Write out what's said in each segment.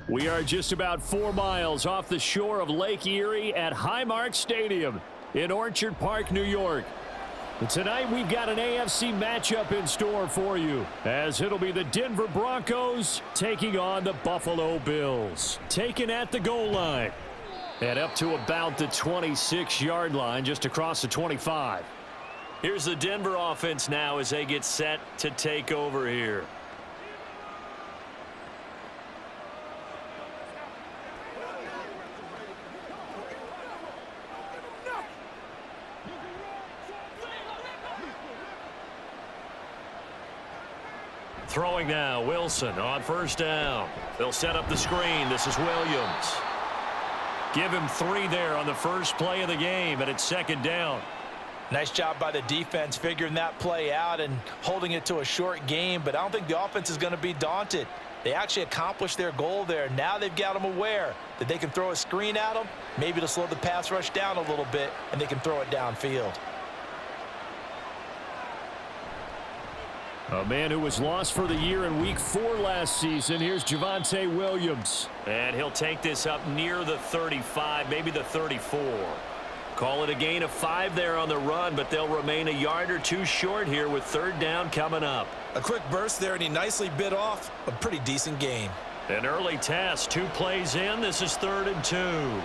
We are just about 4 miles off the shore of Lake Erie at Highmark Stadium in Orchard Park, New York. And tonight we've got an AFC matchup in store for you, as it'll be the Denver Broncos taking on the Buffalo Bills. Taken at the goal line and up to about the 26-yard line, just across the 25. Here's the Denver offense now as they get set to take over here. Throwing now, Wilson on first down. They'll set up the screen. This is Williams. Give him 3 there on the first play of the game, and it's second down. Nice job by the defense figuring that play out and holding it to a short game, but I don't think the offense is going to be daunted. They actually accomplished their goal there. Now they've got them aware that they can throw a screen at them, maybe to slow the pass rush down a little bit, and they can throw it downfield. A man who was lost for the year in Week 4 last season. Here's Javonte Williams. And he'll take this up near the 35, maybe the 34. Call it a gain of 5 there on the run, but they'll remain a yard or 2 short here with third down coming up. A quick burst there, and he nicely bit off a pretty decent gain. An early test, 2 plays in. This is 3rd and 2.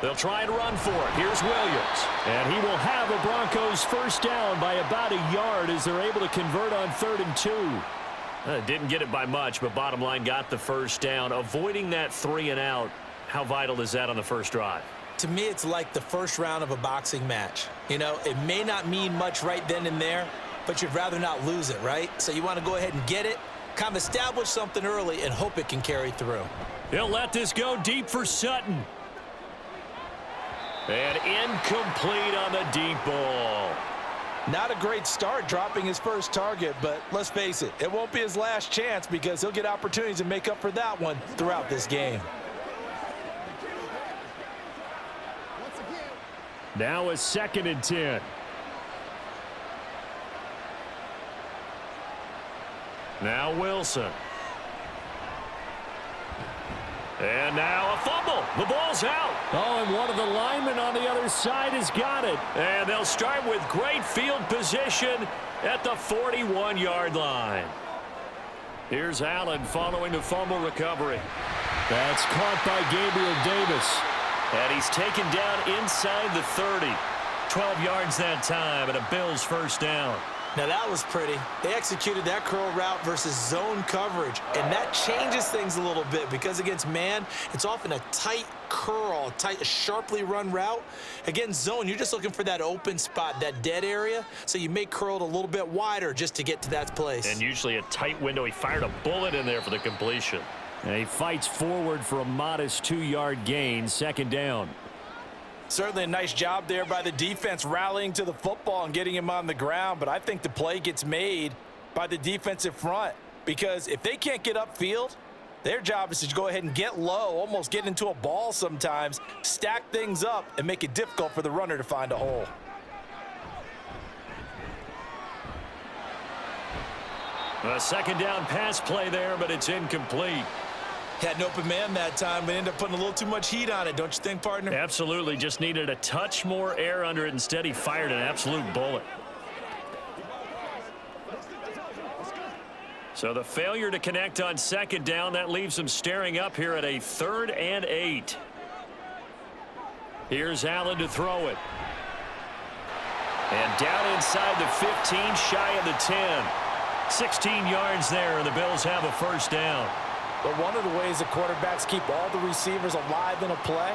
They'll try and run for it. Here's Williams. And he will have a Broncos first down by about a yard as they're able to convert on 3rd and 2. Didn't get it by much, but bottom line got the first down. Avoiding that 3 and out, how vital is that on the first drive? To me, it's like the first round of a boxing match. You know, it may not mean much right then and there, but you'd rather not lose it, right? So you want to go ahead and get it, kind of establish something early, and hope it can carry through. He'll let this go deep for Sutton. And incomplete on the deep ball. Not a great start dropping his first target, but let's face it, it won't be his last chance because he'll get opportunities to make up for that one throughout this game. Now a 2nd and 10. Now Wilson. And now a fumble. The ball's out. Oh, and one of the linemen on the other side has got it. And they'll start with great field position at the 41-yard line. Here's Allen following the fumble recovery. That's caught by Gabriel Davis. And he's taken down inside the 30. 12 yards that time and a Bills first down. Now that was pretty. They executed that curl route versus zone coverage, and that changes things a little bit because against man, it's often a tight curl, a sharply run route. Against zone, you're just looking for that open spot, that dead area, so you may curl it a little bit wider just to get to that place. And usually a tight window. He fired a bullet in there for the completion. And he fights forward for a modest 2-yard gain, second down. Certainly a nice job there by the defense rallying to the football and getting him on the ground, but I think the play gets made by the defensive front because if they can't get upfield, their job is to go ahead and get low, almost get into a ball sometimes, stack things up, and make it difficult for the runner to find a hole. A second down pass play there, but it's incomplete. Had an open man that time, but ended up putting a little too much heat on it, don't you think, partner? Absolutely. Just needed a touch more air under it. Instead, he fired an absolute bullet. So the failure to connect on second down, that leaves him staring up here at a 3rd and 8. Here's Allen to throw it. And down inside the 15, shy of the 10. 16 yards there, and the Bills have a first down. But one of the ways that quarterbacks keep all the receivers alive in a play,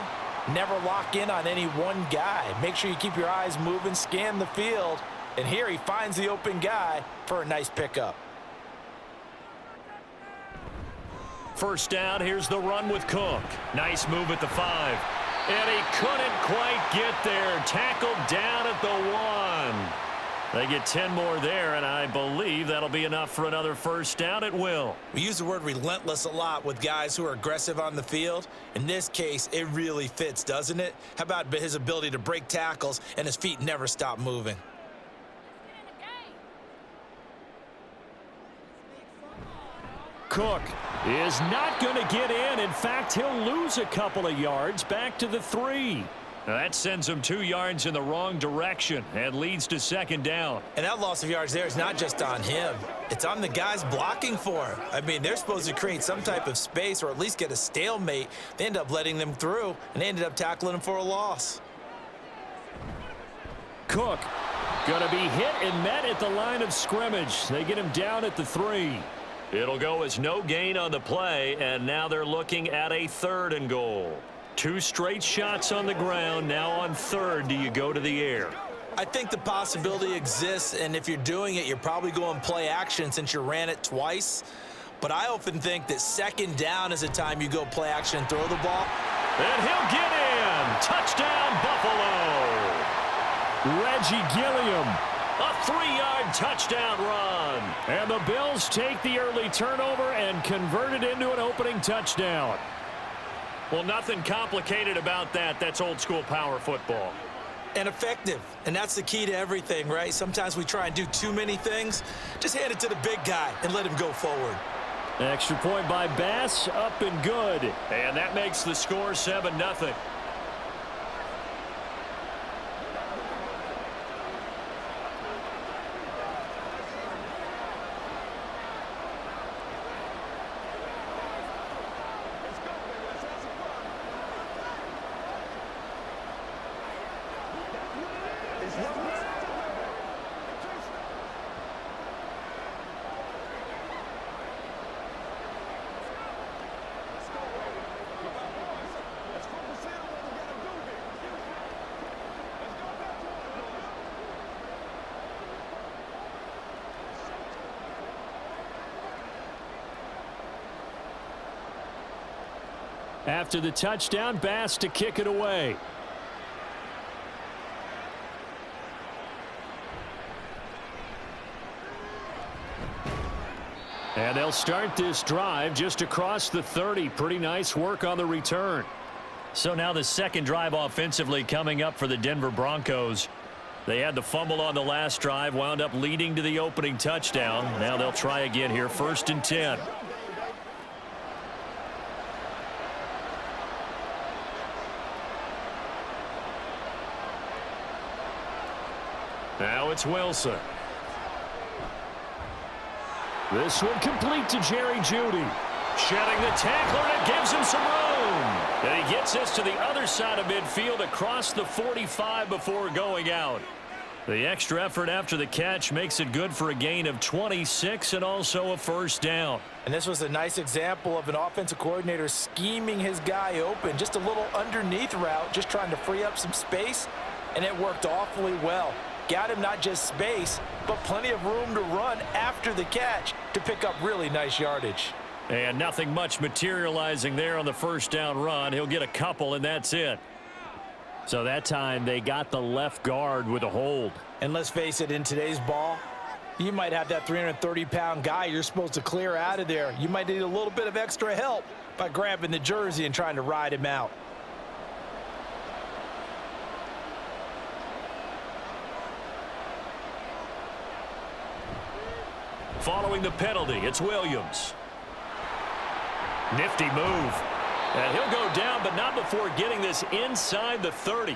never lock in on any one guy. Make sure you keep your eyes moving, scan the field, and here he finds the open guy for a nice pickup. First down, here's the run with Cook. Nice move at the 5. And he couldn't quite get there. Tackled down at the 1. They get 10 more there, and I believe that'll be enough for another first down at will. We use the word relentless a lot with guys who are aggressive on the field. In this case, it really fits, doesn't it? How about his ability to break tackles and his feet never stop moving? Cook is not going to get in. In fact, he'll lose a couple of yards back to the 3. Now that sends him 2 yards in the wrong direction and leads to second down. And that loss of yards there is not just on him. It's on the guys blocking for him. I mean, they're supposed to create some type of space or at least get a stalemate. They end up letting them through, and they ended up tackling him for a loss. Cook going to be hit and met at the line of scrimmage. They get him down at the 3. It'll go as no gain on the play, and now they're looking at a 3rd and goal. 2 straight shots on the ground. Now on 3rd, do you go to the air? I think the possibility exists, and if you're doing it, you're probably going play action since you ran it twice. But I often think that 2nd down is a time you go play action and throw the ball. And he'll get in. Touchdown, Buffalo. Reggie Gilliam, a 3-yard touchdown run. And the Bills take the early turnover and convert it into an opening touchdown. Well, nothing complicated about that. That's old school power football. And effective. And that's the key to everything, right? Sometimes we try and do too many things. Just hand it to the big guy and let him go forward. Extra point by Bass, up and good. And that makes the score 7-0. After the touchdown, Bass to kick it away. And they'll start this drive just across the 30. Pretty nice work on the return. So now the second drive offensively coming up for the Denver Broncos. They had the fumble on the last drive, wound up leading to the opening touchdown. Now they'll try again here, 1st and 10. Now it's Wilson. This one complete to Jerry Jeudy. Shedding the tackler, and it gives him some room. And he gets this to the other side of midfield across the 45 before going out. The extra effort after the catch makes it good for a gain of 26 and also a 1st down. And this was a nice example of an offensive coordinator scheming his guy open. Just a little underneath route, just trying to free up some space, and it worked awfully well. Got him not just space, but plenty of room to run after the catch to pick up really nice yardage. And nothing much materializing there on the 1st down run. He'll get a couple, and that's it. So that time they got the left guard with a hold. And let's face it, in today's ball, you might have that 330-pound guy you're supposed to clear out of there. You might need a little bit of extra help by grabbing the jersey and trying to ride him out. Following the penalty, it's Williams. Nifty move. And he'll go down, but not before getting this inside the 30.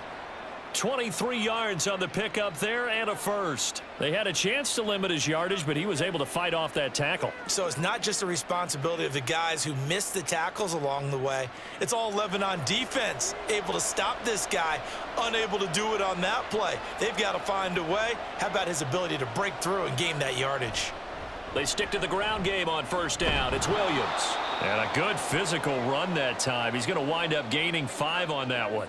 23 yards on the pickup there and a 1st. They had a chance to limit his yardage, but he was able to fight off that tackle. So it's not just the responsibility of the guys who missed the tackles along the way. It's all 11 on defense, able to stop this guy, unable to do it on that play. They've got to find a way. How about his ability to break through and gain that yardage? They stick to the ground game on 1st down. It's Williams. And a good physical run that time. He's going to wind up gaining 5 on that one.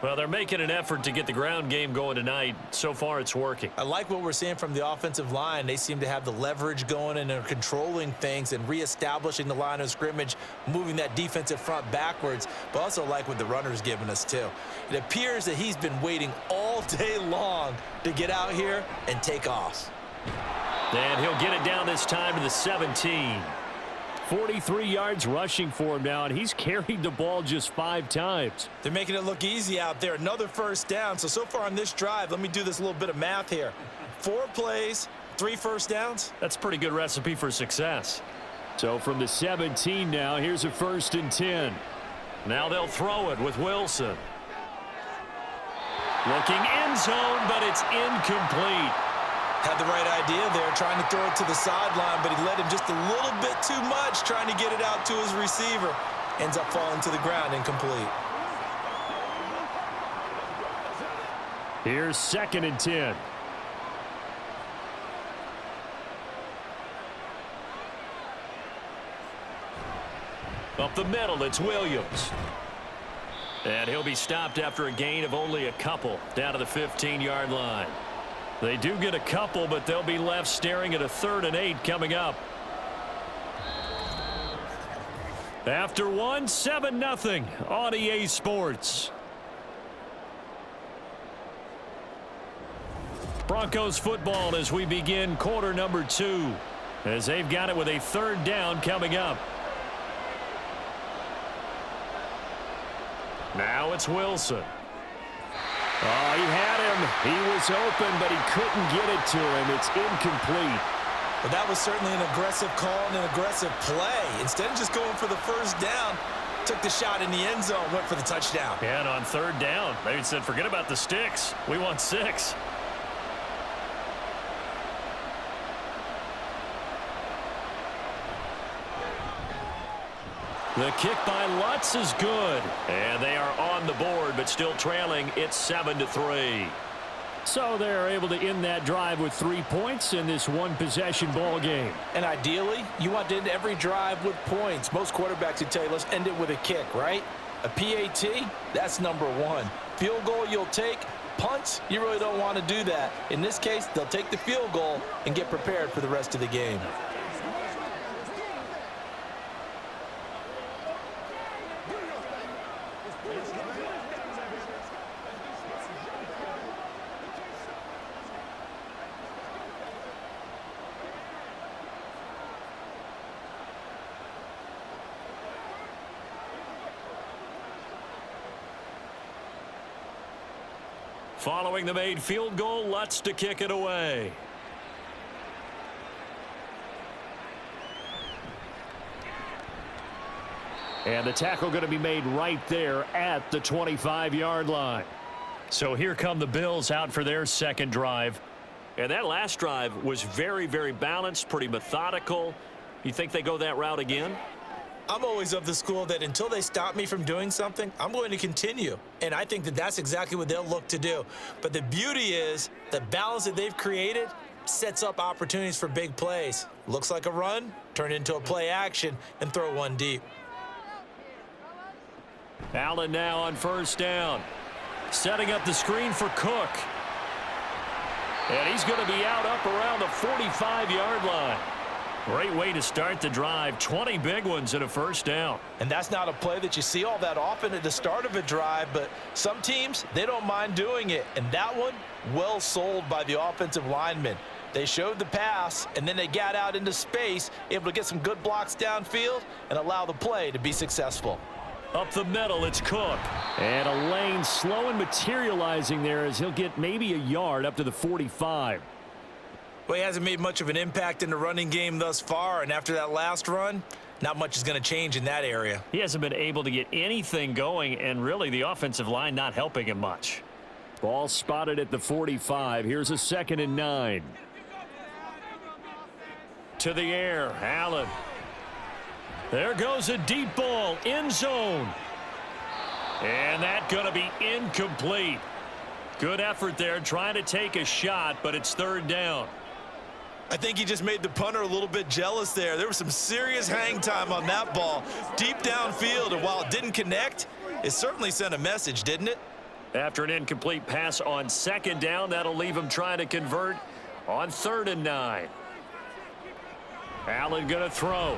Well, they're making an effort to get the ground game going tonight. So far, it's working. I like what we're seeing from the offensive line. They seem to have the leverage going, and they're controlling things and reestablishing the line of scrimmage, moving that defensive front backwards, but also like what the runner's giving us, too. It appears that he's been waiting all day long to get out here and take off. And he'll get it down this time to the 17. 43 yards rushing for him now, and he's carried the ball just 5 times. They're making it look easy out there. Another 1st down. So far on this drive, let me do this little bit of math here. 4 plays, 3 first downs. That's a pretty good recipe for success. So from the 17 now, here's a 1st and 10. Now they'll throw it with Wilson. Looking end zone, but it's incomplete. Had the right idea there, trying to throw it to the sideline, but he led him just a little bit too much, trying to get it out to his receiver. Ends up falling to the ground, incomplete. Here's 2nd and 10. Up the middle, it's Williams. And he'll be stopped after a gain of only a couple down to the 15-yard line. They do get a couple, but they'll be left staring at a 3rd and 8 coming up. After one, 7-0 on EA Sports. Broncos football as we begin quarter number 2, as they've got it with a 3rd down coming up. Now it's Wilson. Oh, he had him. He was open, but he couldn't get it to him. It's incomplete. Well, that was certainly an aggressive call and an aggressive play. Instead of just going for the 1st down, took the shot in the end zone, went for the touchdown. And on 3rd down, they said, forget about the sticks. We want 6. The kick by Lutz is good. And they are on the board, but still trailing. It's 7-3. So they're able to end that drive with 3 points in this one-possession ball game. And ideally, you want to end every drive with points. Most quarterbacks would tell you, let's end it with a kick, right? A PAT, that's number 1. Field goal you'll take. Punts, you really don't want to do that. In this case, they'll take the field goal and get prepared for the rest of the game. Following the made field goal, Lutz to kick it away. And the tackle going to be made right there at the 25-yard line. So here come the Bills out for their 2nd drive. And that last drive was very, very balanced, pretty methodical. You think they go that route again? I'm always of the school that until they stop me from doing something, I'm going to continue. And I think that that's exactly what they'll look to do. But the beauty is the balance that they've created sets up opportunities for big plays. Looks like a run, turn into a play action, and throw one deep. Allen now on 1st down. Setting up the screen for Cook. And he's going to be out up around the 45-yard line. Great way to start the drive. 20 big ones and a 1st down. And that's not a play that you see all that often at the start of a drive, but some teams, they don't mind doing it. And that one, well sold by the offensive lineman. They showed the pass, and then they got out into space, able to get some good blocks downfield and allow the play to be successful. Up the middle, it's Cook. And a lane slow and materializing there as he'll get maybe a yard up to the 45. Well, he hasn't made much of an impact in the running game thus far, and after that last run, not much is going to change in that area. He hasn't been able to get anything going, and really the offensive line not helping him much. Ball spotted at the 45. Here's a 2nd and 9. To the air, Allen. There goes a deep ball, end zone. And that's going to be incomplete. Good effort there, trying to take a shot, but it's 3rd down. I think he just made the punter a little bit jealous there. There was some serious hang time on that ball, deep downfield, and while it didn't connect, it certainly sent a message, didn't it? After an incomplete pass on 2nd down, that'll leave him trying to convert on 3rd and 9. Allen going to throw.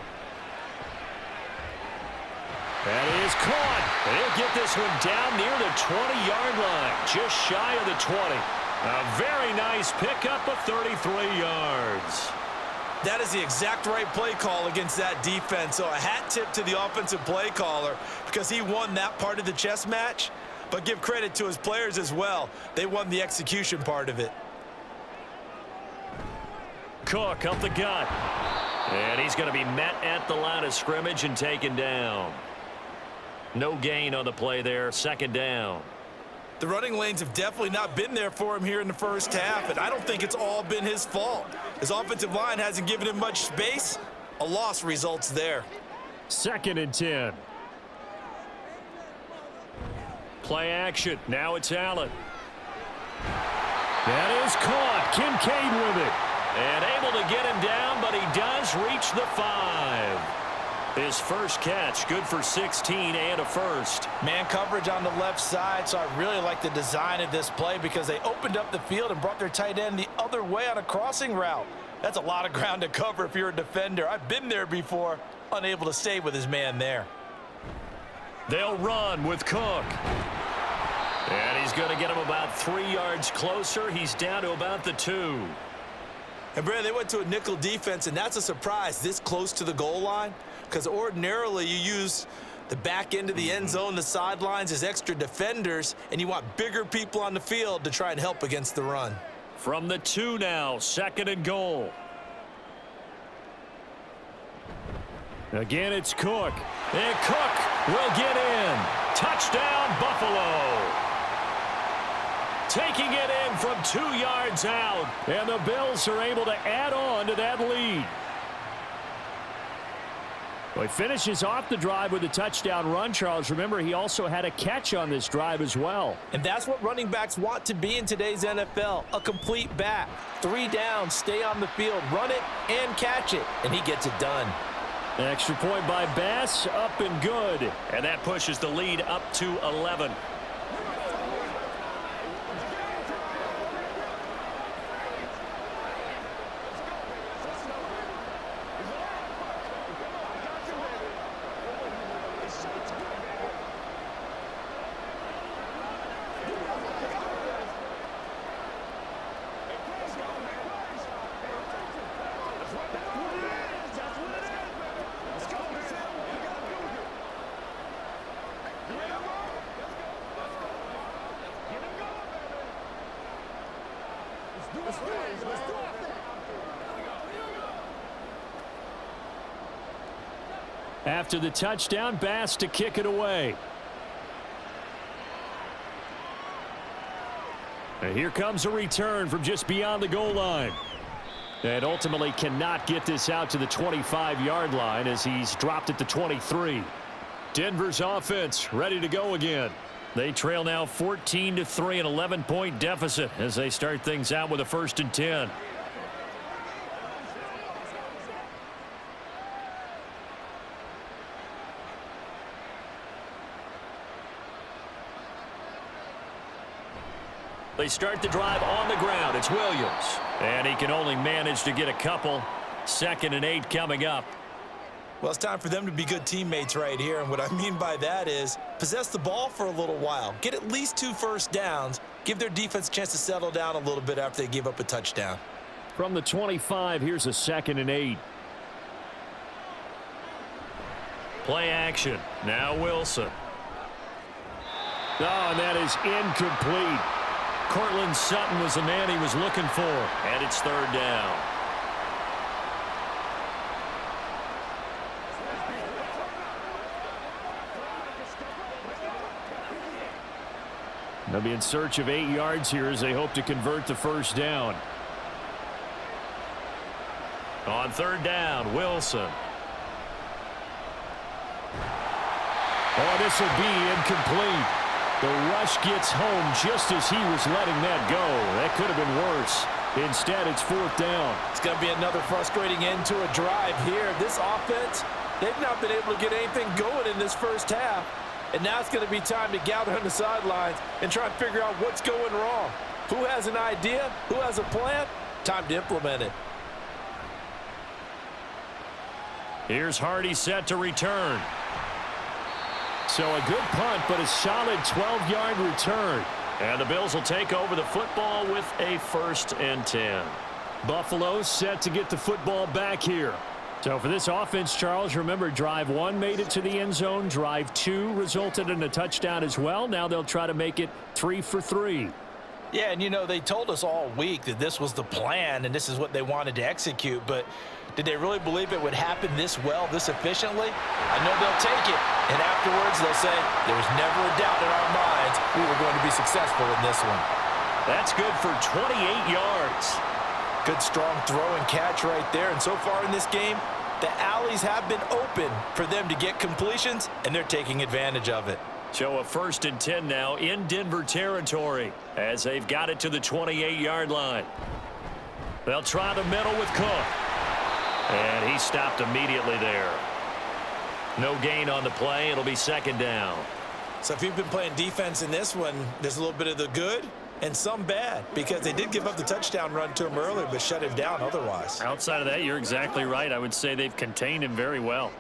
And he is caught. And he'll get this one down near the 20-yard line, just shy of the 20. A very nice pickup of 33 yards. That is the exact right play call against that defense. So a hat tip to the offensive play caller because he won that part of the chess match. But give credit to his players as well. They won the execution part of it. Cook up the gut. And he's going to be met at the line of scrimmage and taken down. No gain on the play there. Second down. The running lanes have definitely not been there for him here in the first half, and I don't think it's all been his fault. His offensive line hasn't given him much space. A loss results there. 2nd and 10. Play action. Now it's Allen. That is caught. Kincaid with it. And able to get him down, but he does reach the 5. His first catch, good for 16 and a first. Man coverage on the left side, so I really like the design of this play because they opened up the field and brought their tight end the other way on a crossing route. That's a lot of ground to cover if you're a defender. I've been there before, unable to stay with his man there. They'll run with Cook. And he's going to get him about 3 yards closer. He's down to about the 2. And, Brad, they went to a nickel defense, and that's a surprise this close to the goal line because ordinarily you use the back end of the end zone, the sidelines as extra defenders, and you want bigger people on the field to try and help against the run. From the 2 now, 2nd and goal. Again, it's Cook. And Cook will get in. Touchdown, Buffalo. Taking it in from 2 yards out. And the Bills are able to add on to that lead. Well, he finishes off the drive with a touchdown run, Charles. Remember, he also had a catch on this drive as well. And that's what running backs want to be in today's NFL, a complete back. 3 down, stay on the field, run it, and catch it. And he gets it done. An extra point by Bass, up and good. And that pushes the lead up to 11. After the touchdown, Bass to kick it away. And here comes a return from just beyond the goal line. And ultimately cannot get this out to the 25-yard line as he's dropped at the 23. Denver's offense ready to go again. They trail now 14-3, an 11-point deficit as they start things out with a 1st and 10. They start the drive on the ground. It's Williams. And he can only manage to get a couple. 2nd and 8 coming up. Well, it's time for them to be good teammates right here. And what I mean by that is possess the ball for a little while. Get at least 2 first downs. Give their defense a chance to settle down a little bit after they give up a touchdown. From the 25, here's a 2nd and 8. Play action. Now Wilson. Oh, and that is incomplete. Cortland Sutton was the man he was looking for. And it's 3rd down. They'll be in search of 8 yards here as they hope to convert the 1st down. On 3rd down, Wilson. Oh, this will be incomplete. The rush gets home just as he was letting that go. That could have been worse. Instead, it's 4th down. It's going to be another frustrating end to a drive here. This offense, they've not been able to get anything going in this first half. And now it's going to be time to gather on the sidelines and try and figure out what's going wrong. Who has an idea? Who has a plan? Time to implement it. Here's Hardy set to return. So a good punt, but a solid 12-yard return. And the Bills will take over the football with a 1st and 10. Buffalo set to get the football back here. So for this offense, Charles, remember, drive 1 made it to the end zone. Drive 2 resulted in a touchdown as well. Now they'll try to make it 3 for 3. Yeah, and you know, they told us all week that this was the plan and this is what they wanted to execute, but did they really believe it would happen this well, this efficiently? I know they'll take it, and afterwards they'll say, there was never a doubt in our minds we were going to be successful in this one. That's good for 28 yards. Good strong throw and catch right there, and so far in this game, the alleys have been open for them to get completions, and they're taking advantage of it. So a 1st and 10 now in Denver territory as they've got it to the 28-yard line. They'll try the middle with Cook. And he stopped immediately there. No gain on the play. It'll be 2nd down. So if you've been playing defense in this one, there's a little bit of the good and some bad, because they did give up the touchdown run to him earlier but shut him down otherwise. Outside of that, you're exactly right. I would say they've contained him very well.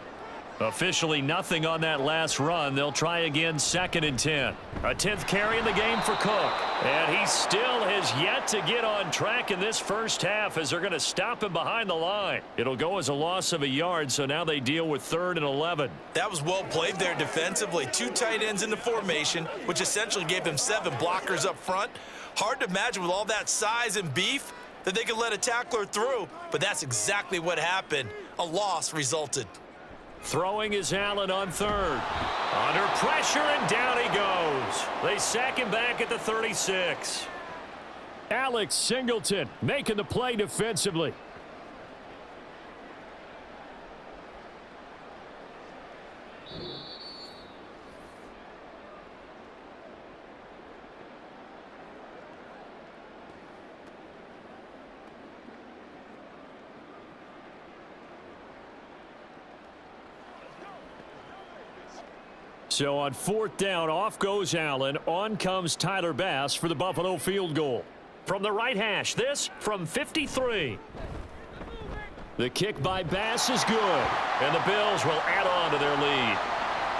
Officially nothing on that last run. They'll try again, 2nd and 10. A 10th carry in the game for Cook. And he still has yet to get on track in this first half as they're going to stop him behind the line. It'll go as a loss of a yard, so now they deal with 3rd and 11. That was well played there defensively. 2 tight ends in the formation, which essentially gave them 7 blockers up front. Hard to imagine with all that size and beef that they could let a tackler through, but that's exactly what happened. A loss resulted. Throwing is Allen on 3rd. Under pressure, and down he goes. They sack him back at the 36. Alex Singleton making the play defensively. So on 4th down, off goes Allen. On comes Tyler Bass for the Buffalo field goal. From the right hash, this from 53. The kick by Bass is good, and the Bills will add on to their lead.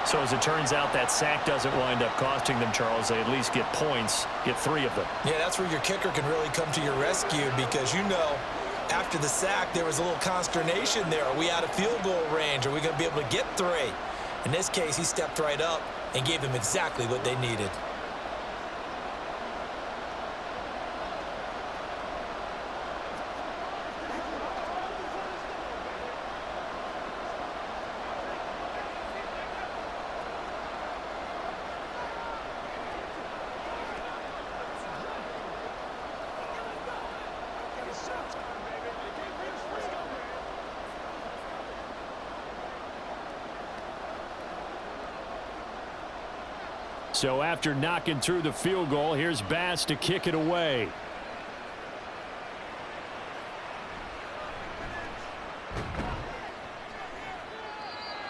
So as it turns out, that sack doesn't wind up costing them, Charles. They at least get points, get 3 of them. Yeah, that's where your kicker can really come to your rescue, because you know after the sack there was a little consternation there. Are we out of field goal range? Are we going to be able to get 3? In this case, he stepped right up and gave them exactly what they needed. So after knocking through the field goal, here's Bass to kick it away.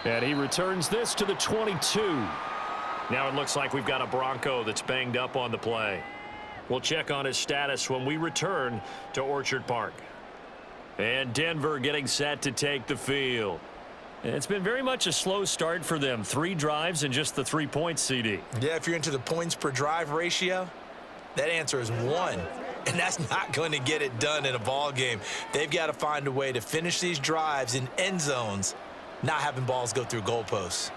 And he returns this to the 22. Now it looks like we've got a Bronco that's banged up on the play. We'll check on his status when we return to Orchard Park. And Denver getting set to take the field. It's been very much a slow start for them. 3 drives and just the 3 points, CD. Yeah, if you're into the points per drive ratio, that answer is 1. And that's not going to get it done in a ball game. They've got to find a way to finish these drives in end zones, not having balls go through goalposts.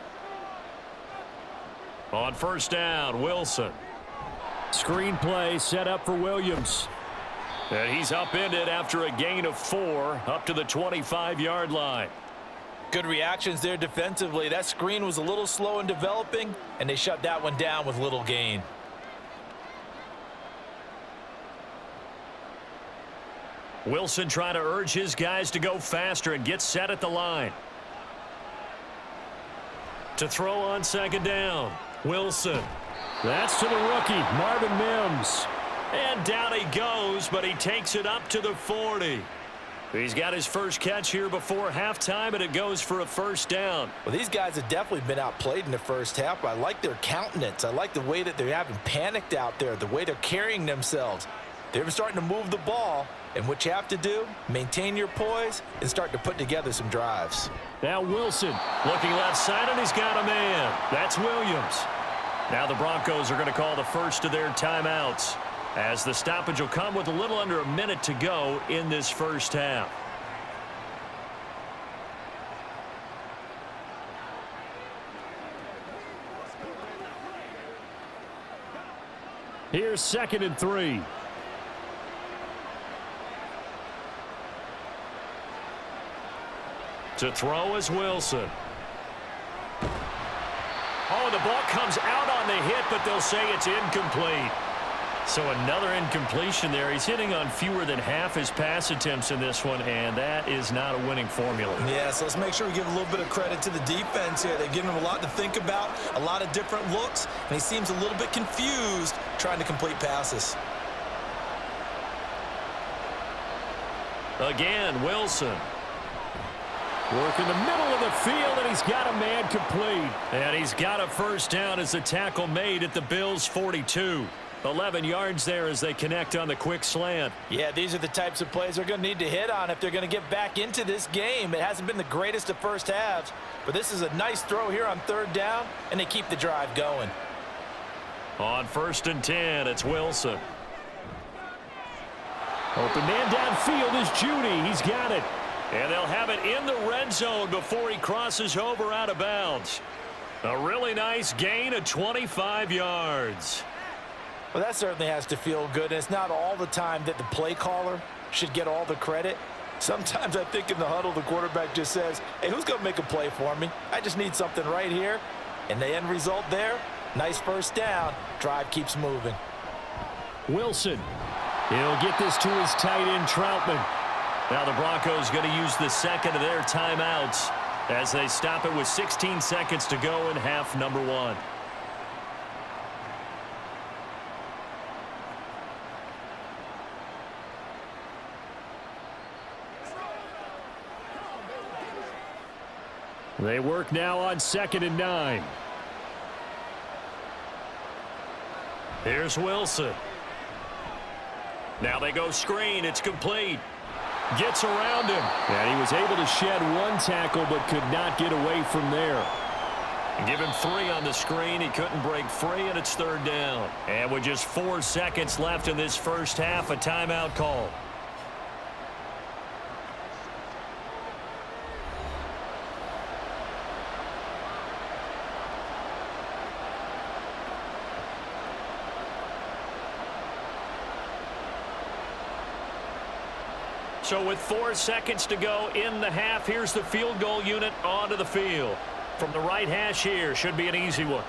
On 1st down, Wilson. Screen play set up for Williams. And he's upended after a gain of 4 up to the 25-yard line. Good reactions there defensively. That screen was a little slow in developing, and they shut that one down with little gain. Wilson trying to urge his guys to go faster and get set at the line. To throw on 2nd down, Wilson. That's to the rookie, Marvin Mims. And down he goes, but he takes it up to the 40. He's got his first catch here before halftime, and it goes for a 1st down. Well, these guys have definitely been outplayed in the first half, but I like their countenance. I like the way that they haven't panicked out there, the way they're carrying themselves. They're starting to move the ball, and what you have to do, maintain your poise and start to put together some drives. Now Wilson looking left side, and he's got a man. That's Williams. Now the Broncos are going to call the first of their timeouts, as the stoppage will come with a little under a minute to go in this first half. Here's 2nd and 3. To throw is Wilson. Oh, the ball comes out on the hit, but they'll say it's incomplete. So another incompletion there. He's hitting on fewer than half his pass attempts in this one, and that is not a winning formula. Yeah, so let's make sure we give a little bit of credit to the defense here. They've given him a lot to think about, a lot of different looks, and he seems a little bit confused trying to complete passes. Again, Wilson. Work in the middle of the field, and he's got a man complete. And he's got a first down as the tackle made at the Bills' 42. 11 yards there as they connect on the quick slant. Yeah, these are the types of plays they're going to need to hit on if they're going to get back into this game. It hasn't been the greatest of first halves, but this is a nice throw here on third down, and they keep the drive going. On 1st and 10, it's Wilson. Open man downfield is Judy. He's got it. And they'll have it in the red zone before he crosses over out of bounds. A really nice gain of 25 yards. Well, that certainly has to feel good. And it's not all the time that the play caller should get all the credit. Sometimes I think in the huddle, the quarterback just says, hey, who's going to make a play for me? I just need something right here. And the end result there, nice first down. Drive keeps moving. Wilson. He'll get this to his tight end, Troutman. Now the Broncos going to use the second of their timeouts as they stop it with 16 seconds to go in half number 1. They work now on 2nd and 9. Here's Wilson. Now they go screen. It's complete. Gets around him. And he was able to shed one tackle but could not get away from there. Give him 3 on the screen. He couldn't break free, and it's 3rd down. And with just 4 seconds left in this first half, a timeout call. So with 4 seconds to go in the half, here's the field goal unit onto the field. From the right hash here, should be an easy one.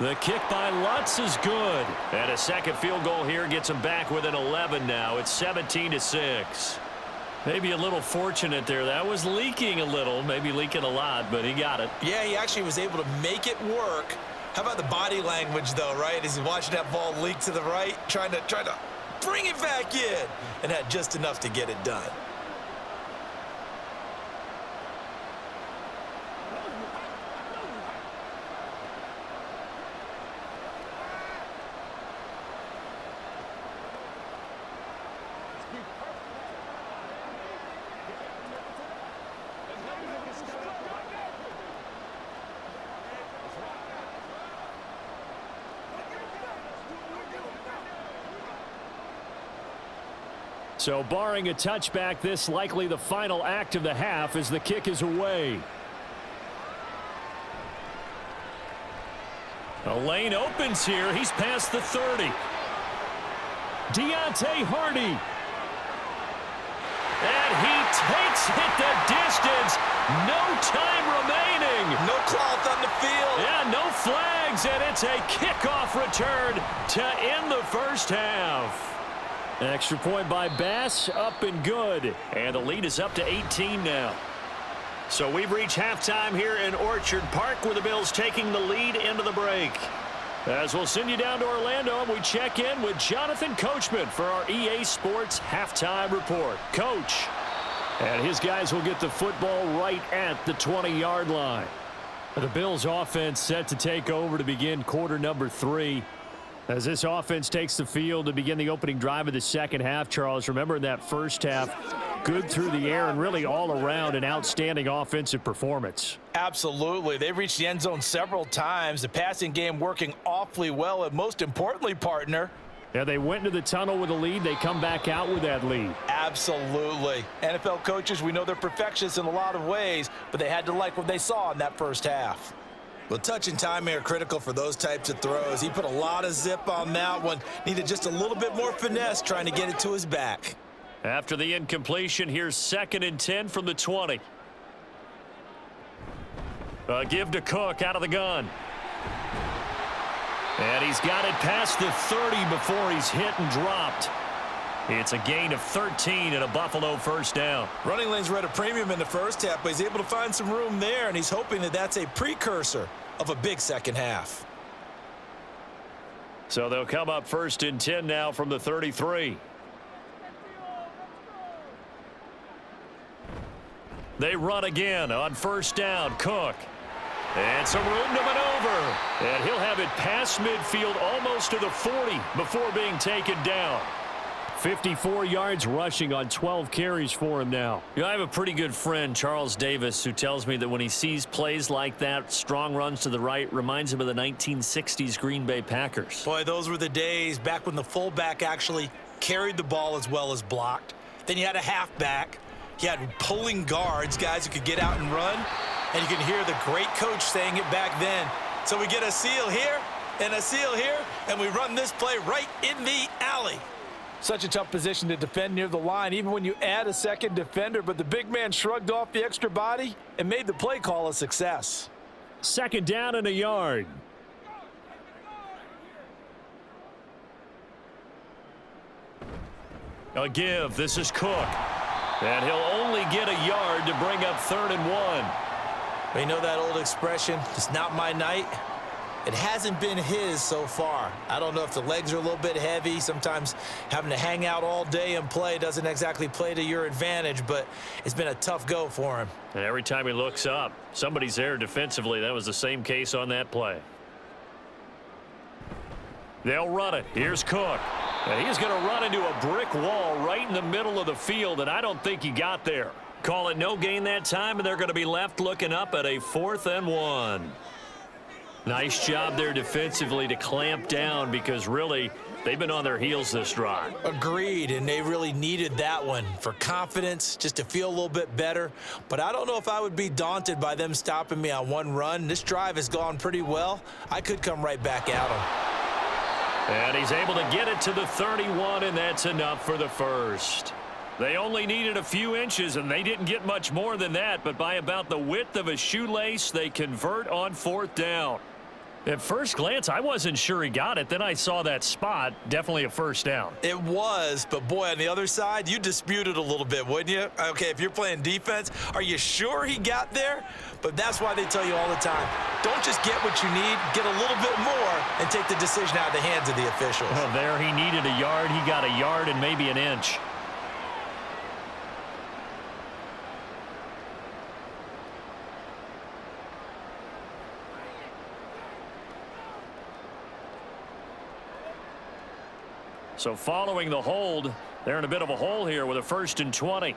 The kick by Lutz is good. And a second field goal here gets him back within 11 now. It's 17-6. Maybe a little fortunate there. That was leaking a little, maybe leaking a lot, but he got it. Yeah, he actually was able to make it work. How about the body language, though, right? As he's watching that ball leak to the right, trying to bring it back in, and had just enough to get it done. So barring a touchback, this likely the final act of the half as the kick is away. A lane opens here. He's past the 30. Deontay Hardy. And he takes it the distance. No time remaining. No cloth on the field. Yeah, no flags, and it's a kickoff return to end the first half. An extra point by Bass, up and good. And the lead is up to 18 now. So we've reached halftime here in Orchard Park with the Bills taking the lead into the break. As we'll send you down to Orlando, and we check in with Jonathan Coachman for our EA Sports Halftime Report. Coach, and his guys will get the football right at the 20-yard line. The Bills offense set to take over to begin quarter number 3. As this offense takes the field to begin the opening drive of the second half, Charles, remember in that first half, good through the air and really all around an outstanding offensive performance. Absolutely. They've reached the end zone several times. The passing game working awfully well, and most importantly, partner, yeah, they went into the tunnel with a lead. They come back out with that lead. Absolutely. NFL coaches, we know they're perfectionists in a lot of ways, but they had to like what they saw in that first half. Well, touch and timing are critical for those types of throws. He put a lot of zip on that one. Needed just a little bit more finesse trying to get it to his back. After the incompletion, here's 2nd and 10 from the 20. A give to Cook out of the gun. And he's got it past the 30 before he's hit and dropped. It's a gain of 13 and a Buffalo first down. Running lanes were at a premium in the first half, but he's able to find some room there, and he's hoping that that's a precursor of a big second half. So they'll come up 1st and 10 now from the 33. They run again on 1st down. Cook. And some room to maneuver. And he'll have it past midfield almost to the 40 before being taken down. 54 yards rushing on 12 carries for him now. You know, I have a pretty good friend, Charles Davis, who tells me that when he sees plays like that, strong runs to the right, reminds him of the 1960s Green Bay Packers. Boy, those were the days back when the fullback actually carried the ball as well as blocked. Then you had a halfback. You had pulling guards, guys who could get out and run. And you can hear the great coach saying it back then. So we get a seal here and a seal here, and we run this play right in the alley. Such a tough position to defend near the line, even when you add a second defender, but the big man shrugged off the extra body and made the play call a success. 2nd down and a yard. A give. This is Cook. And he'll only get a yard to bring up 3rd and 1. You know that old expression, it's not my night? It hasn't been his so far. I don't know if the legs are a little bit heavy. Sometimes having to hang out all day and play doesn't exactly play to your advantage, but it's been a tough go for him. And every time he looks up, somebody's there defensively. That was the same case on that play. They'll run it. Here's Cook. And he's going to run into a brick wall right in the middle of the field, and I don't think he got there. Call it no gain that time, and they're going to be left looking up at a 4th and 1. Nice job there defensively to clamp down because really they've been on their heels this drive. Agreed, and they really needed that one for confidence, just to feel a little bit better. But I don't know if I would be daunted by them stopping me on one run. This drive has gone pretty well. I could come right back at them. And he's able to get it to the 31, and that's enough for the first. They only needed a few inches, and they didn't get much more than that, but by about the width of a shoelace, they convert on 4th down. At first glance, I wasn't sure he got it. Then I saw that spot. Definitely a first down. It was, but boy, on the other side, you dispute it a little bit, wouldn't you? Okay, if you're playing defense, are you sure he got there? But that's why they tell you all the time, don't just get what you need, get a little bit more, and take the decision out of the hands of the officials. Well, there he needed a yard. He got a yard and maybe an inch. So following the hold, they're in a bit of a hole here with a 1st and 20.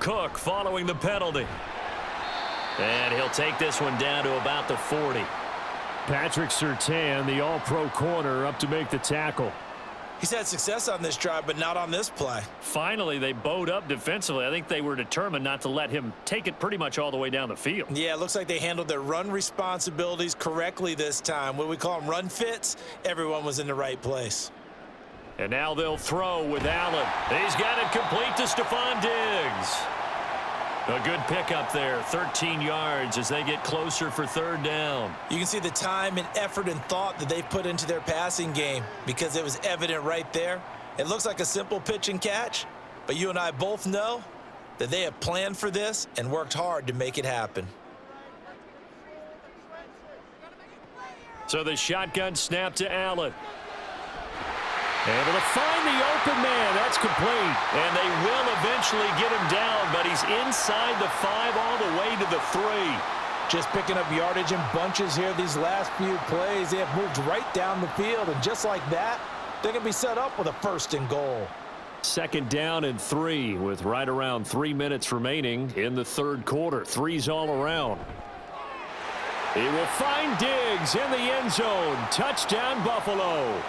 Cook following the penalty. And he'll take this one down to about the 40. Patrick Surtain, the all-pro corner, up to make the tackle. He's had success on this drive, but not on this play. Finally, they bowed up defensively. I think they were determined not to let him take it pretty much all the way down the field. Yeah, it looks like they handled their run responsibilities correctly this time. What do we call them, run fits? Everyone was in the right place. And now they'll throw with Allen. He's got it complete to Stephon Diggs. A good pickup there, 13 yards as they get closer for 3rd down. You can see the time and effort and thought that they've put into their passing game because it was evident right there. It looks like a simple pitch and catch, but you and I both know that they have planned for this and worked hard to make it happen. So the shotgun snap to Allen. Able to find the open man. That's complete. And they will eventually get him down, but he's inside the 5 all the way to the 3. Just picking up yardage in bunches here these last few plays. They have moved right down the field, and just like that, they're going to be set up with a 1st and goal. 2nd down and 3 with right around 3 minutes remaining in the 3rd quarter. 3's all around. He will find Diggs in the end zone. Touchdown, Buffalo.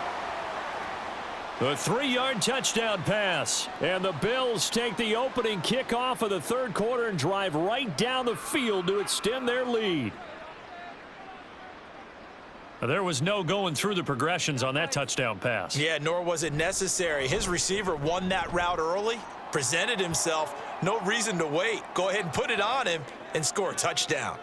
A 3-yard touchdown pass. And the Bills take the opening kickoff of the 3rd quarter and drive right down the field to extend their lead. There was no going through the progressions on that touchdown pass. Yeah, nor was it necessary. His receiver won that route early, presented himself, no reason to wait. Go ahead and put it on him and score a touchdown.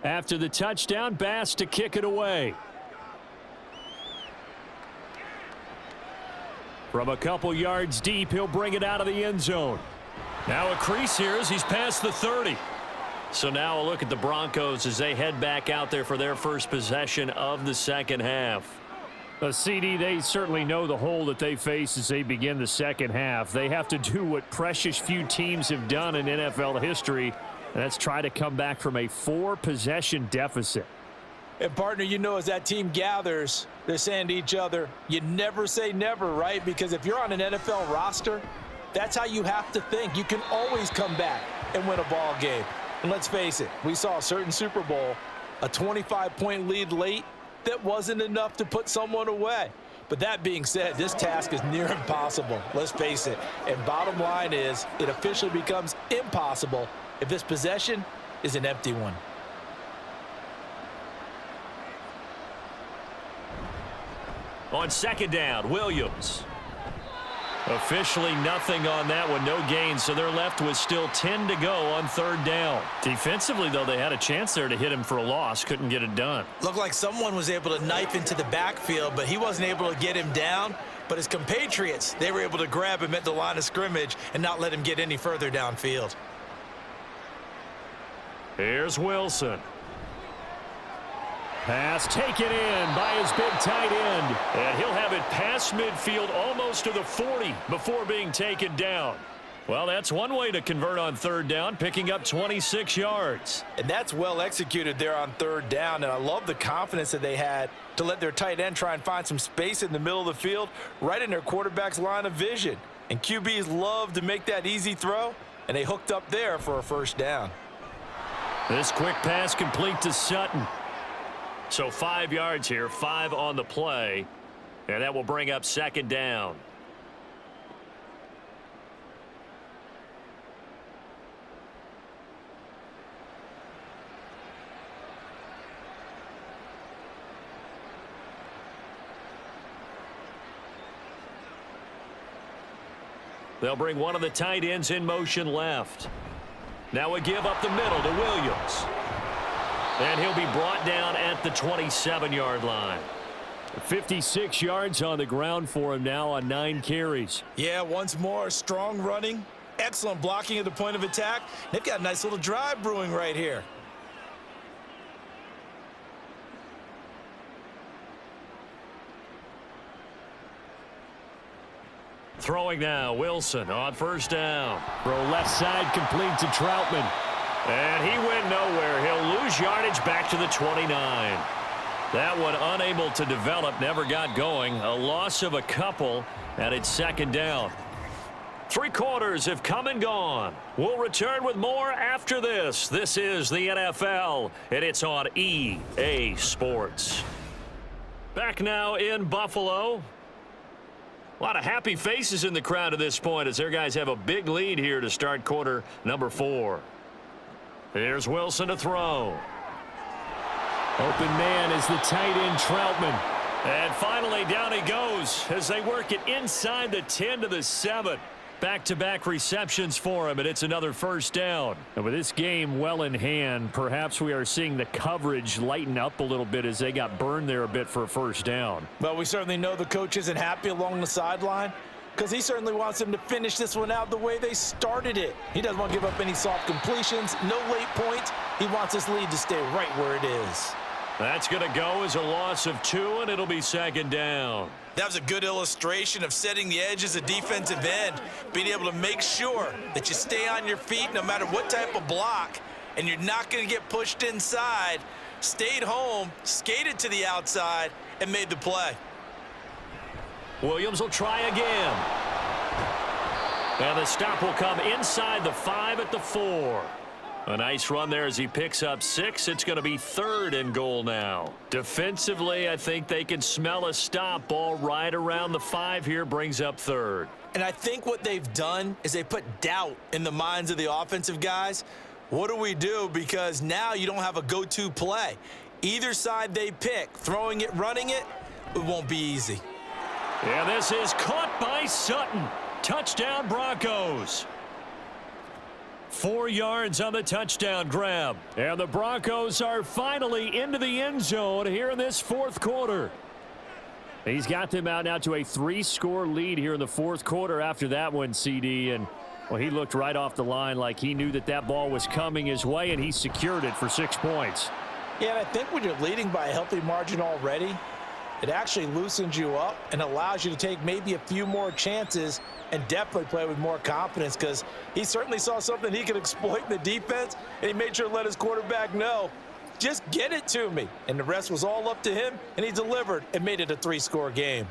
After the touchdown, Bass to kick it away. From a couple yards deep, he'll bring it out of the end zone. Now a crease here as he's past the 30. So now a look at the Broncos as they head back out there for their first possession of the second half. CD, they certainly know the hole that they face as they begin the second half. They have to do what precious few teams have done in NFL history, and that's try to come back from a 4-possession deficit. And, partner, you know, as that team gathers, they're saying to each other, you never say never, right? Because if you're on an NFL roster, that's how you have to think. You can always come back and win a ball game. And let's face it, we saw a certain Super Bowl, a 25-point lead late, that wasn't enough to put someone away. But that being said, this task is near impossible. Let's face it. And bottom line is, it officially becomes impossible if this possession is an empty one. On second down, Williams. Officially nothing on that one, no gain, so they're left with still 10 to go on third down. Defensively, though, they had a chance there to hit him for a loss, couldn't get it done. Looked like someone was able to knife into the backfield, but he wasn't able to get him down. But his compatriots, they were able to grab him at the line of scrimmage and not let him get any further downfield. Here's Wilson. Pass taken in by his big tight end. And he'll have it past midfield almost to the 40 before being taken down. Well, that's one way to convert on third down, picking up 26 yards. And that's well executed there on third down. And I love the confidence that they had to let their tight end try and find some space in the middle of the field, right in their quarterback's line of vision. And QBs love to make that easy throw, and they hooked up there for a first down. This quick pass complete to Sutton. So 5 yards here, 5 on the play, and that will bring up second down. They'll bring one of the tight ends in motion left. Now a give up the middle to Williams. And he'll be brought down at the 27-yard line. 56 yards on the ground for him now on 9 carries. Yeah, once more, strong running, excellent blocking at the point of attack. They've got a nice little drive brewing right here. Throwing now, Wilson on first down. Throw left side complete to Troutman. And he went nowhere. He'll lose yardage back to the 29. That one unable to develop, never got going. A loss of a couple, and it's second down. 3 quarters have come and gone. We'll return with more after this. This is the NFL, and it's on EA Sports. Back now in Buffalo. A lot of happy faces in the crowd at this point as their guys have a big lead here to start quarter number 4. Here's Wilson to throw. Open man is the tight end Troutman. And finally down he goes as they work it inside the 10 to the 7. Back-to-back receptions for him, and it's another first down. And with this game well in hand, perhaps we are seeing the coverage lighten up a little bit as they got burned there a bit for a first down. Well, we certainly know the coach isn't happy along the sideline because he certainly wants them to finish this one out the way they started it. He doesn't want to give up any soft completions, no late points. He wants this lead to stay right where it is. That's going to go as a loss of 2, and it'll be second down. That was a good illustration of setting the edge as a defensive end, being able to make sure that you stay on your feet no matter what type of block, and you're not going to get pushed inside. Stayed home, skated to the outside, and made the play. Williams will try again. And the stop will come inside the 5 at the 4. A nice run there as he picks up 6. It's going to be 3rd and goal now. Defensively, I think they can smell a stop. Ball right around the 5 here, brings up 3rd. And I think what they've done is they put doubt in the minds of the offensive guys. What do we do? Because now you don't have a go-to play. Either side they pick, throwing it, running it, it won't be easy. Yeah, this is caught by Sutton. Touchdown, Broncos. 4 yards on the touchdown grab. And the Broncos are finally into the end zone here in this 4th quarter. He's got them out now to a 3-score lead here in the 4th quarter after that one, CD. And, well, he looked right off the line like he knew that that ball was coming his way, and he secured it for 6 points. Yeah, and I think when you're leading by a healthy margin already, it actually loosens you up and allows you to take maybe a few more chances and definitely play with more confidence, because he certainly saw something he could exploit in the defense, and he made sure to let his quarterback know, just get it to me. And the rest was all up to him, and he delivered and made it a 3-score game.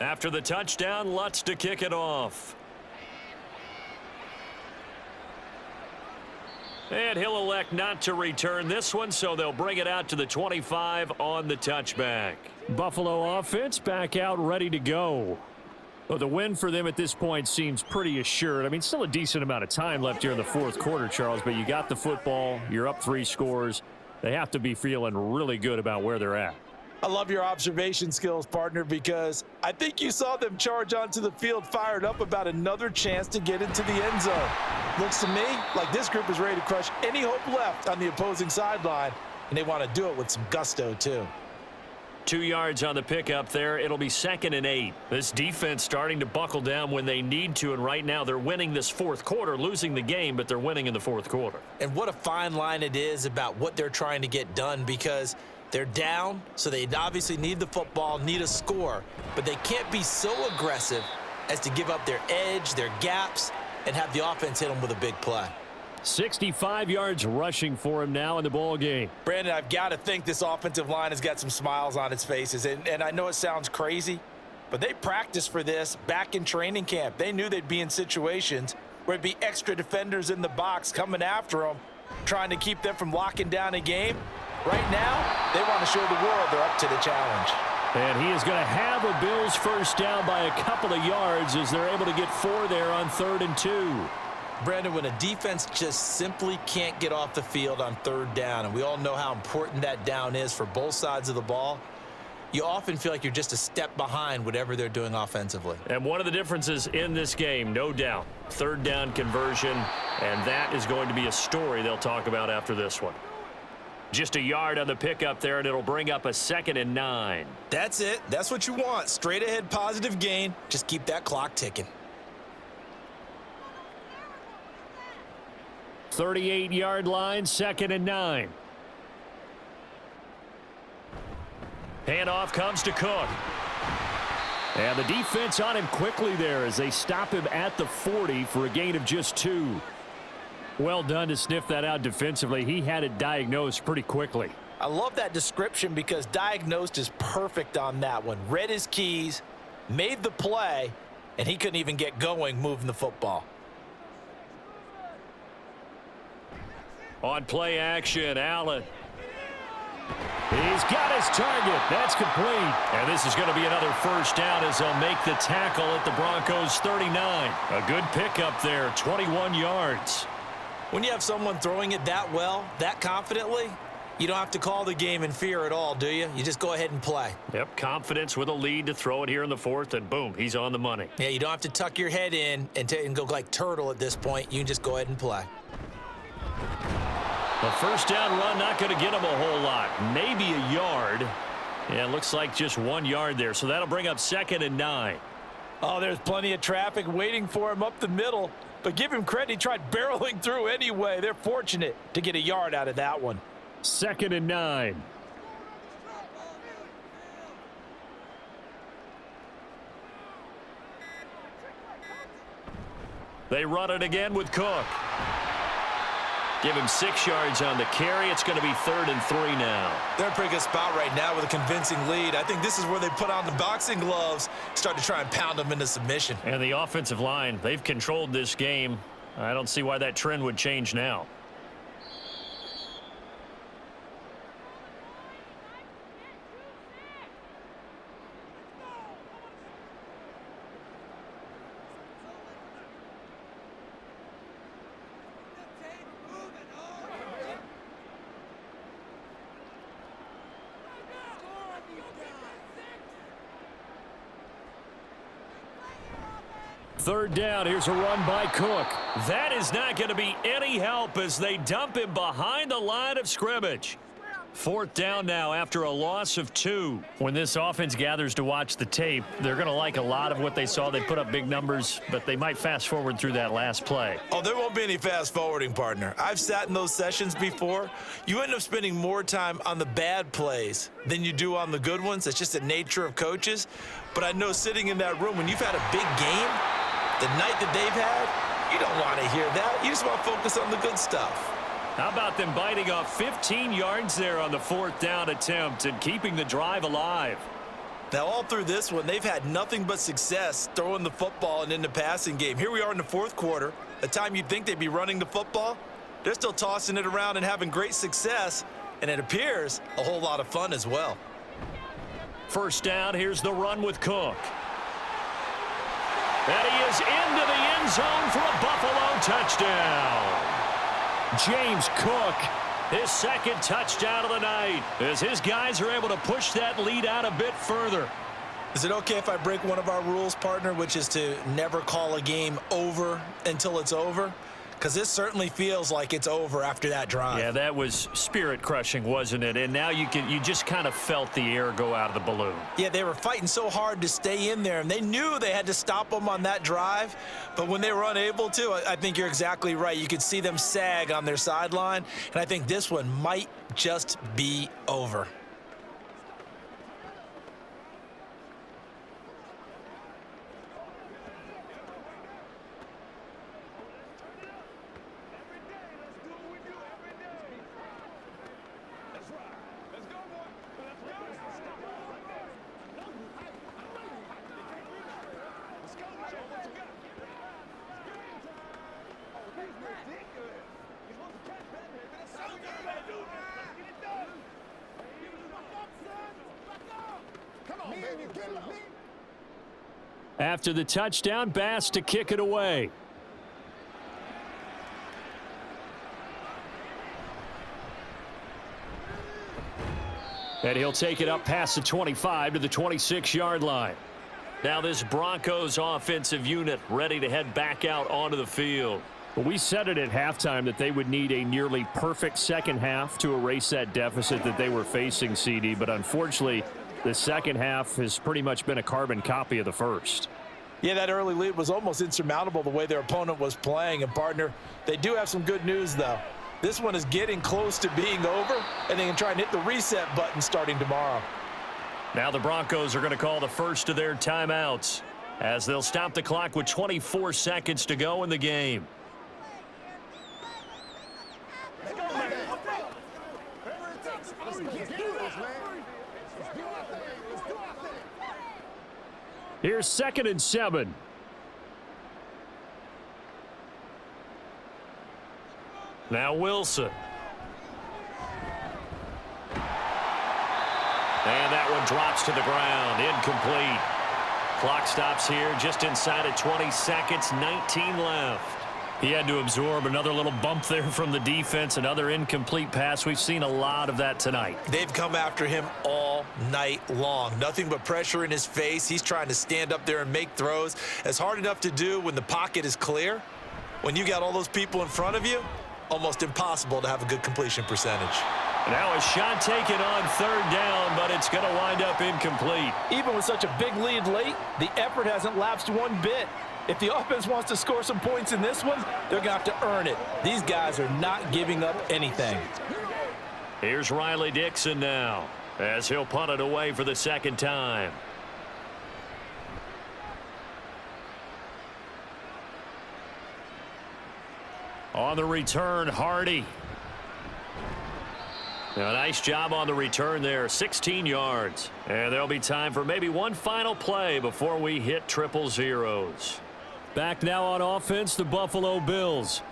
After the touchdown, Lutz to kick it off. And he'll elect not to return this one, so they'll bring it out to the 25 on the touchback. Buffalo offense back out ready to go. Well, the win for them at this point seems pretty assured. I mean, still a decent amount of time left here in the 4th quarter, Charles, but you got the football. You're up 3 scores. They have to be feeling really good about where they're at. I love your observation skills, partner, because I think you saw them charge onto the field fired up about another chance to get into the end zone. Looks to me like this group is ready to crush any hope left on the opposing sideline, and they want to do it with some gusto, too. 2 yards on the pickup there. It'll be 2nd and 8. This defense starting to buckle down when they need to, and right now they're winning this 4th quarter, losing the game, but they're winning in the 4th quarter. And what a fine line it is about what they're trying to get done, because they're down, so they obviously need the football, need a score, but they can't be so aggressive as to give up their edge, their gaps, and have the offense hit them with a big play. 65 yards rushing for him now in the ball game. Brandon, I've got to think this offensive line has got some smiles on its faces, and I know it sounds crazy, but they practiced for this back in training camp. They knew they'd be in situations where it'd be extra defenders in the box coming after them, trying to keep them from locking down a game. Right now, they want to show the world they're up to the challenge. And he is going to have a Bills first down by a couple of yards as they're able to get 4 there on 3rd and 2. Brandon, when a defense just simply can't get off the field on 3rd down, and we all know how important that down is for both sides of the ball, you often feel like you're just a step behind whatever they're doing offensively. And one of the differences in this game, no doubt, 3rd down conversion, and that is going to be a story they'll talk about after this one. Just a yard on the pickup there, and it'll bring up a 2nd and 9. That's it. That's what you want. Straight ahead positive gain. Just keep that clock ticking. 38-yard line, 2nd and 9. Handoff comes to Cook. And the defense on him quickly there as they stop him at the 40 for a gain of just 2. Well done to sniff that out defensively. He had it diagnosed pretty quickly. I love that description because diagnosed is perfect on that one. Read his keys, made the play, and he couldn't even get going moving the football. On play action, Allen. He's got his target. That's complete. And this is going to be another first down as they'll make the tackle at the Broncos 39. A good pickup there, 21 yards. When you have someone throwing it that well, that confidently, You don't have to call the game in fear at all, do you? You just go ahead and play. Yep, confidence with a lead to throw it here in the fourth, and boom, he's on the money. Yeah, you don't have to tuck your head in and go like turtle at this point. You can just go ahead and play. The first down run not going to get him a whole lot. Maybe a yard. Yeah, it looks like just 1 yard there, so that'll bring up 2nd and 9. Oh, there's plenty of traffic waiting for him up the middle. But give him credit, he tried barreling through anyway. They're fortunate to get a yard out of that one. 2nd and 9. They run it again with Cook. Give him 6 yards on the carry. It's going to be 3rd and 3 now. They're in a pretty good spot right now with a convincing lead. I think this is where they put on the boxing gloves, start to try and pound them into submission. And the offensive line, they've controlled this game. I don't see why that trend would change now. Third down, here's a run by Cook. That is not going to be any help as they dump him behind the line of scrimmage. 4th down now after a loss of 2. When this offense gathers to watch the tape, they're going to like a lot of what they saw. They put up big numbers, but they might fast forward through that last play. Oh, there won't be any fast forwarding, partner. I've sat in those sessions before. You end up spending more time on the bad plays than you do on the good ones. It's just the nature of coaches. But I know sitting in that room, when you've had a big game, the night that they've had, you don't want to hear that. You just want to focus on the good stuff. How about them biting off 15 yards there on the 4th down attempt and keeping the drive alive? Now, all through this one, they've had nothing but success throwing the football and in the passing game. Here we are in the 4th quarter. The time you'd think they'd be running the football, they're still tossing it around and having great success, and it appears a whole lot of fun as well. First down, here's the run with Cook. And he is into the end zone for a Buffalo touchdown. James Cook, his 2nd touchdown of the night, as his guys are able to push that lead out a bit further. Is it okay if I break one of our rules, partner, which is to never call a game over until it's over? Because this certainly feels like it's over after that drive. Yeah, that was spirit-crushing, wasn't it? And now you just kind of felt the air go out of the balloon. Yeah, they were fighting so hard to stay in there, and they knew they had to stop them on that drive. But when they were unable to, I think you're exactly right. You could see them sag on their sideline, and I think this one might just be over. After the touchdown, Bass to kick it away. And he'll take it up past the 25 to the 26-yard line. Now this Broncos offensive unit ready to head back out onto the field. Well, we said it at halftime that they would need a nearly perfect second half to erase that deficit that they were facing, CD. But unfortunately, the second half has pretty much been a carbon copy of the first. Yeah, that early lead was almost insurmountable the way their opponent was playing. And, partner, they do have some good news, though. This one is getting close to being over, and they can try and hit the reset button starting tomorrow. Now the Broncos are going to call the first of their timeouts as they'll stop the clock with 24 seconds to go in the game. Here's 2nd and 7. Now Wilson. And that one drops to the ground. Incomplete. Clock stops here just inside of 20 seconds. 19 left. He had to absorb another little bump there from the defense, another incomplete pass. We've seen a lot of that tonight. They've come after him all night long. Nothing but pressure in his face. He's trying to stand up there and make throws. It's hard enough to do when the pocket is clear. When you got all those people in front of you, almost impossible to have a good completion percentage. Now a shot taken on 3rd down, but it's going to wind up incomplete. Even with such a big lead late, the effort hasn't lapsed one bit. If the offense wants to score some points in this one, they're going to have to earn it. These guys are not giving up anything. Here's Riley Dixon now, as he'll punt it away for the 2nd time. On the return, Hardy. Now, nice job on the return there, 16 yards. And there'll be time for maybe one final play before we hit triple zeros. Back now on offense, the Buffalo Bills.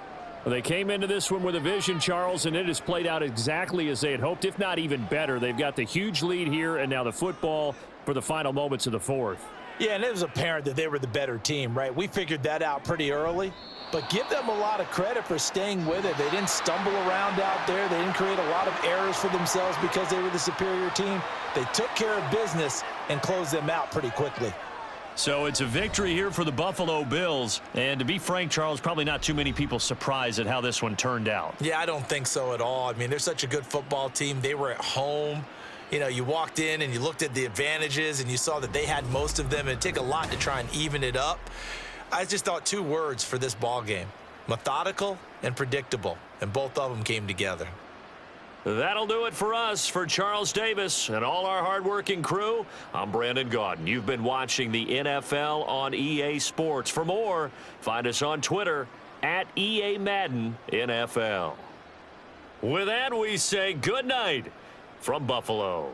Well, they came into this one with a vision, Charles, and it has played out exactly as they had hoped, if not even better. They've got the huge lead here, and now the football for the final moments of the 4th. Yeah, and it was apparent that they were the better team, right? We figured that out pretty early. But give them a lot of credit for staying with it. They didn't stumble around out there. They didn't create a lot of errors for themselves because they were the superior team. They took care of business and closed them out pretty quickly. So it's a victory here for the Buffalo Bills. And to be frank, Charles, probably not too many people surprised at how this one turned out. Yeah, I don't think so at all. I mean, they're such a good football team. They were at home. You know, you walked in and you looked at the advantages and you saw that they had most of them. And it'd take a lot to try and even it up. I just thought 2 words for this ball game: methodical and predictable, and both of them came together. That'll do it for us. For Charles Davis and all our hardworking crew, I'm Brandon Gaudin. You've been watching the NFL on EA Sports. For more, find us on Twitter at EA Madden NFL. With that, we say good night from Buffalo.